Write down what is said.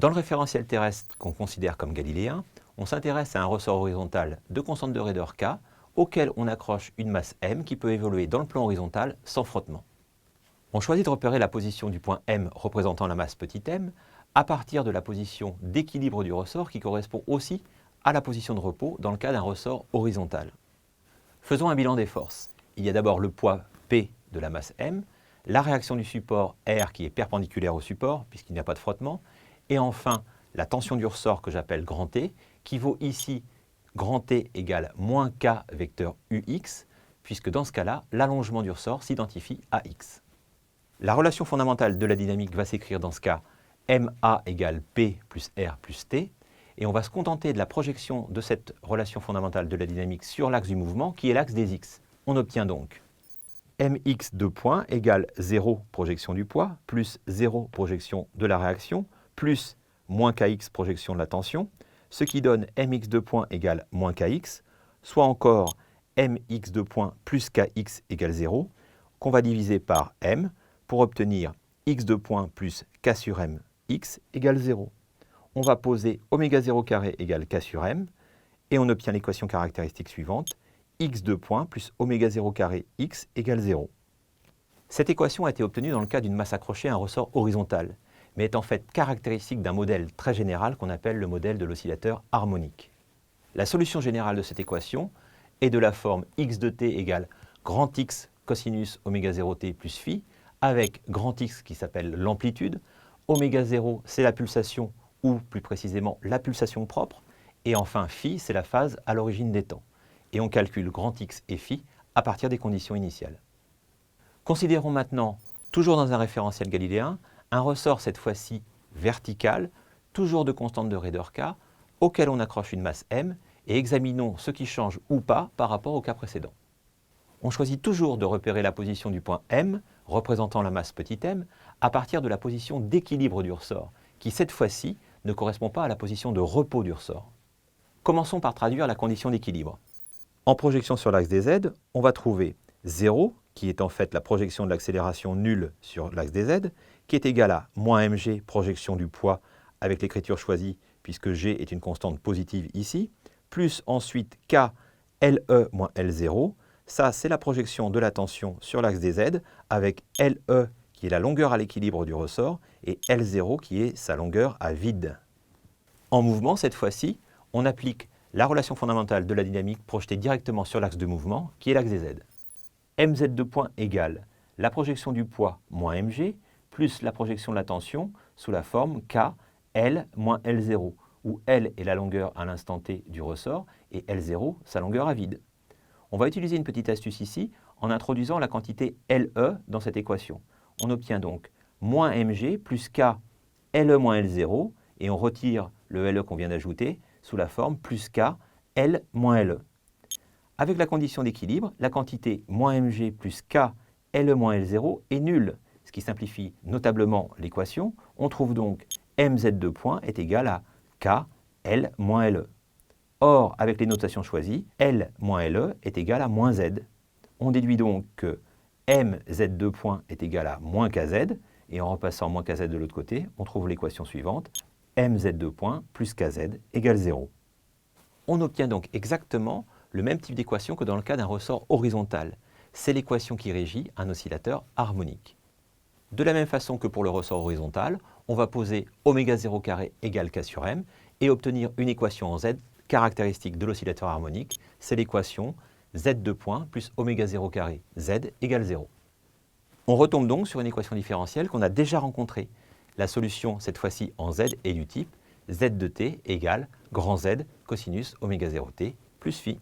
Dans le référentiel terrestre qu'on considère comme galiléen, on s'intéresse à un ressort horizontal de constante de raideur K auquel on accroche une masse M qui peut évoluer dans le plan horizontal sans frottement. On choisit de repérer la position du point M représentant la masse petit m à partir de la position d'équilibre du ressort qui correspond aussi à la position de repos dans le cas d'un ressort horizontal. Faisons un bilan des forces. Il y a d'abord le poids P de la masse M, la réaction du support R qui est perpendiculaire au support puisqu'il n'y a pas de frottement, et enfin la tension du ressort que j'appelle grand T qui vaut ici grand T égale moins K vecteur UX puisque dans ce cas-là, l'allongement du ressort s'identifie à X. La relation fondamentale de la dynamique va s'écrire dans ce cas MA égale P plus R plus T, et on va se contenter de la projection de cette relation fondamentale de la dynamique sur l'axe du mouvement, qui est l'axe des X. On obtient donc Mx de point égale 0 projection du poids, plus 0 projection de la réaction, plus moins Kx projection de la tension, ce qui donne Mx de point égale moins Kx, soit encore Mx de point plus Kx égale 0, qu'on va diviser par M, pour obtenir x de point plus k sur m x égale 0. On va poser oméga 0 carré égale k sur m, et on obtient l'équation caractéristique suivante, x de point plus oméga 0 carré x égale 0. Cette équation a été obtenue dans le cas d'une masse accrochée à un ressort horizontal, mais est en fait caractéristique d'un modèle très général qu'on appelle le modèle de l'oscillateur harmonique. La solution générale de cette équation est de la forme x de t égale grand X cosinus oméga 0t plus phi, avec grand X qui s'appelle l'amplitude, oméga 0 c'est la pulsation, ou plus précisément la pulsation propre, et enfin phi c'est la phase à l'origine des temps. Et on calcule grand X et phi à partir des conditions initiales. Considérons maintenant, toujours dans un référentiel galiléen, un ressort cette fois-ci vertical, toujours de constante de raideur K, auquel on accroche une masse M, et examinons ce qui change ou pas par rapport au cas précédent. On choisit toujours de repérer la position du point M, représentant la masse petit m, à partir de la position d'équilibre du ressort, qui cette fois-ci ne correspond pas à la position de repos du ressort. Commençons par traduire la condition d'équilibre. En projection sur l'axe des Z, on va trouver 0, qui est en fait la projection de l'accélération nulle sur l'axe des Z, qui est égal à moins mg, projection du poids, avec l'écriture choisie, puisque g est une constante positive ici, plus ensuite k, LE moins L0, ça, c'est la projection de la tension sur l'axe des Z, avec LE qui est la longueur à l'équilibre du ressort, et L0 qui est sa longueur à vide. En mouvement, cette fois-ci, on applique la relation fondamentale de la dynamique projetée directement sur l'axe de mouvement, qui est l'axe des Z. Mz de point égale la projection du poids moins mg, plus la projection de la tension sous la forme K, L moins L0, où L est la longueur à l'instant t du ressort, et L0 sa longueur à vide. On va utiliser une petite astuce ici en introduisant la quantité LE dans cette équation. On obtient donc moins mg plus k LE moins L0 et on retire le LE qu'on vient d'ajouter sous la forme plus k L moins LE. Avec la condition d'équilibre, la quantité moins mg plus k LE moins L0 est nulle, ce qui simplifie notablement l'équation. On trouve donc mz de point est égal à k L moins LE. Or, avec les notations choisies, L moins LE est égal à moins Z. On déduit donc que MZ de point est égal à moins KZ, et en repassant moins KZ de l'autre côté, on trouve l'équation suivante, MZ de point plus KZ égale 0. On obtient donc exactement le même type d'équation que dans le cas d'un ressort horizontal. C'est l'équation qui régit un oscillateur harmonique. De la même façon que pour le ressort horizontal, on va poser oméga 0 carré égale K sur M et obtenir une équation en Z caractéristique de l'oscillateur harmonique, c'est l'équation Z de point plus oméga 0 carré Z égale 0. On retombe donc sur une équation différentielle qu'on a déjà rencontrée. La solution, cette fois-ci en Z, est du type Z de t égale grand Z cosinus oméga 0t plus phi.